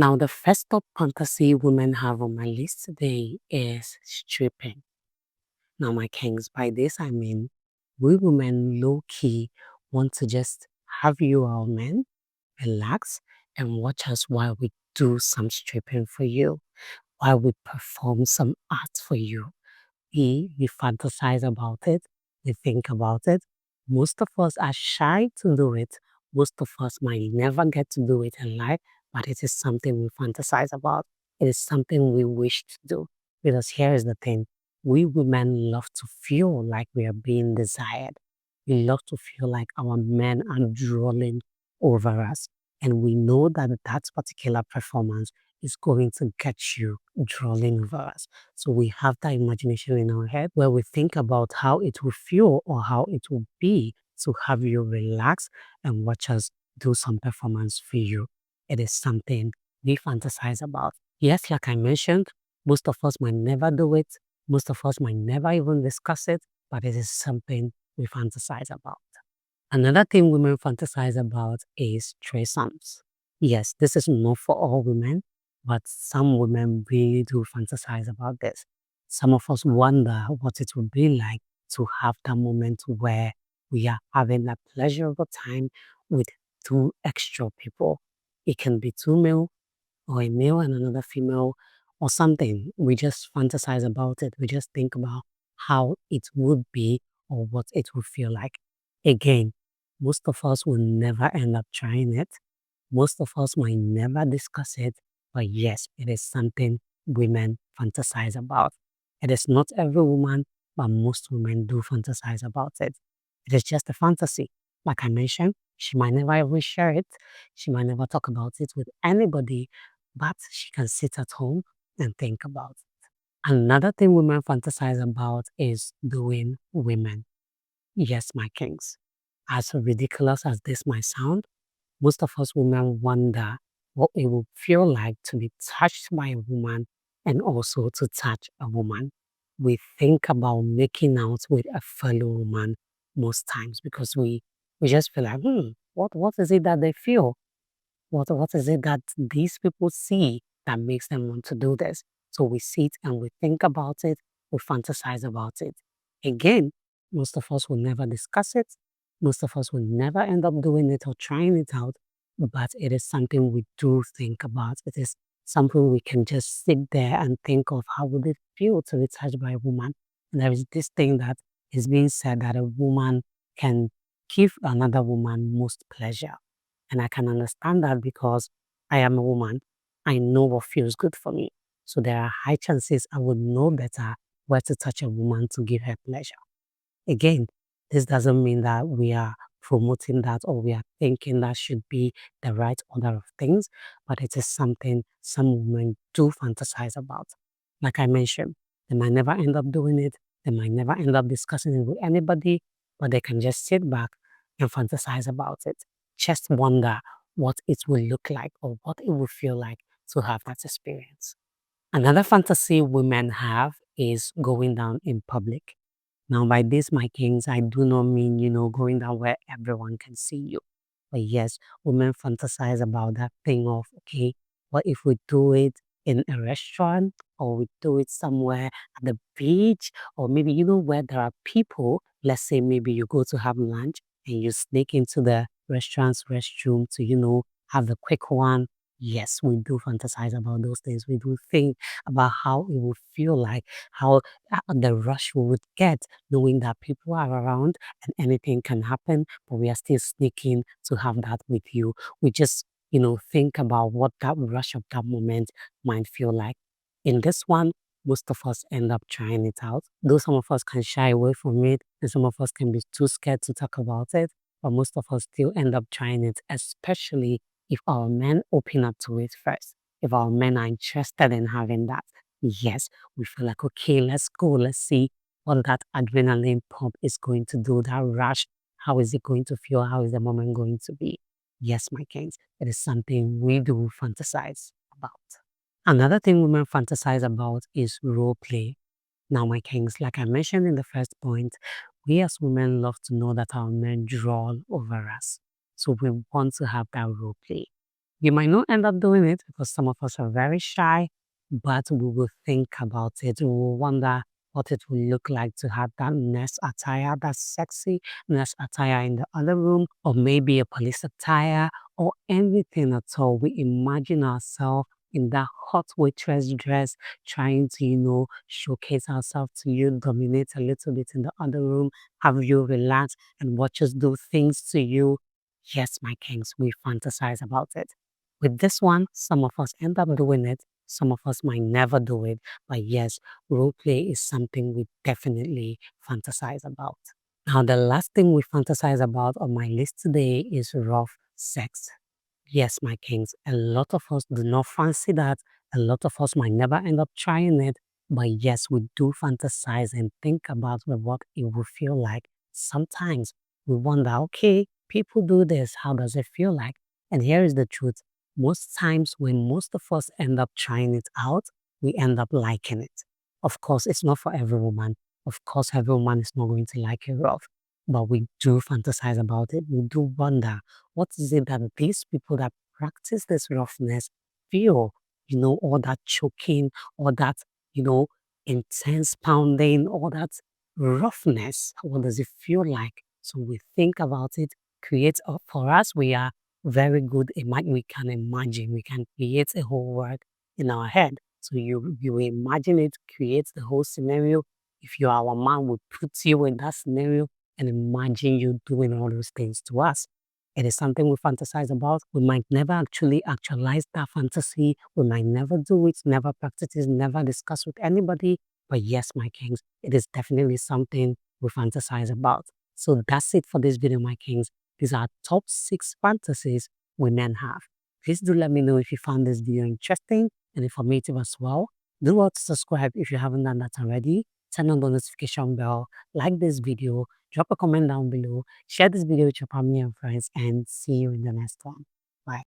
Now, the first top fantasy women have on my list today is stripping. Now, my kings, by this I mean we women low key want to just have you, our men, relax and watch us while we do some stripping for you, while we perform some art for you. We fantasize about it, we think about it. Most of us are shy to do it. Most of us might never get to do it in life, but it is something we fantasize about. It is something we wish to do. Because here is the thing, we women love to feel like we are being desired. We love to feel like our men are drooling over us. And we know that that particular performance is going to get you drooling over us. So we have that imagination in our head where we think about how it will feel or how it will be to have you relax and watch us do some performance for you. It is something we fantasize about. Yes, like I mentioned, most of us might never do it. Most of us might never even discuss it, but it is something we fantasize about. Another thing women fantasize about is threesomes. Yes, this is not for all women, but some women really do fantasize about this. Some of us wonder what it would be like to have that moment where we are having a pleasurable time with two extra people. It can be two male or a male and another female or something. We just fantasize about it. We just think about how it would be or what it would feel like. Again, most of us will never end up trying it. Most of us might never discuss it, but yes, it is something women fantasize about. It is not every woman, but most women do fantasize about it. It is just a fantasy. Like I mentioned, she might never even share it. She might never talk about it with anybody, but she can sit at home and think about it. Another thing women fantasize about is doing women. Yes, my kings. As ridiculous as this might sound, most of us women wonder what it would feel like to be touched by a woman and also to touch a woman. We think about making out with a fellow woman most times because we just feel like, what is it that they feel? What is it that these people see that makes them want to do this? So we sit and we think about it, we fantasize about it. Again, most of us will never discuss it. Most of us will never end up doing it or trying it out, but it is something we do think about. It is something we can just sit there and think of how would it feel to be touched by a woman. And there is this thing that is being said that a woman can give another woman most pleasure. And I can understand that because I am a woman. I know what feels good for me. So there are high chances I would know better where to touch a woman to give her pleasure. Again, this doesn't mean that we are promoting that or we are thinking that should be the right order of things, but it is something some women do fantasize about. Like I mentioned, they might never end up doing it, they might never end up discussing it with anybody, but they can just sit back and fantasize about it. Just wonder what it will look like or what it will feel like to have that experience. Another fantasy women have is going down in public. Now, by this, my kings, I do not mean, going down where everyone can see you. But yes, women fantasize about that thing of, okay, what if we do it in a restaurant or we do it somewhere at the beach or maybe, where there are people, let's say maybe you go to have lunch and you sneak into the restaurant's restroom to, have the quick one. Yes, we do fantasize about those things. We do think about how it would feel like, how the rush we would get knowing that people are around and anything can happen, but we are still sneaking to have that with you. We just, think about what that rush of that moment might feel like. In this one, most of us end up trying it out. Though some of us can shy away from it and some of us can be too scared to talk about it, but most of us still end up trying it, especially if our men open up to it first. If our men are interested in having that, yes, we feel like, okay, let's go, let's see what that adrenaline pump is going to do, that rush. How is it going to feel? How is the moment going to be? Yes, my kings, it is something we do fantasize about. Another thing women fantasize about is role play. Now, my kings, like I mentioned in the first point, we as women love to know that our men draw over us. So we want to have that role play. You might not end up doing it because some of us are very shy, but we will think about it. We will wonder what it will look like to have that nest attire, that sexy nest attire in the other room, or maybe a police attire, or anything at all. We imagine ourselves in that hot waitress dress, trying to, showcase ourselves to you, dominate a little bit in the other room, have you relax and watch us do things to you. Yes, my kings, we fantasize about it. With this one, some of us end up doing it, some of us might never do it, but yes, role play is something we definitely fantasize about. Now, the last thing we fantasize about on my list today is rough sex. Yes, my kings, a lot of us do not fancy that. A lot of us might never end up trying it. But yes, we do fantasize and think about what it will feel like. Sometimes we wonder, okay, people do this. How does it feel like? And here is the truth. Most times when most of us end up trying it out, we end up liking it. Of course, it's not for every woman. Of course, every woman is not going to like it rough. But we do fantasize about it. We do wonder what is it that these people that practice this roughness feel? All that choking, all that, you know, intense pounding, all that roughness. What does it feel like? So we think about it, create, for us, we are very good. We can imagine, we can create a whole world in our head. So you imagine it, create the whole scenario. If you are a man, we put you in that scenario and imagine you doing all those things to us. It is something we fantasize about. We might never actually actualize that fantasy. We might never do it, never practice it, never discuss with anybody. But yes, my kings, it is definitely something we fantasize about. So that's it for this video, my kings. These are top 6 fantasies women have. Please do let me know if you found this video interesting and informative as well. Do not subscribe if you haven't done that already. Turn on the notification bell, like this video, drop a comment down below, share this video with your family and friends, and see you in the next one. Bye.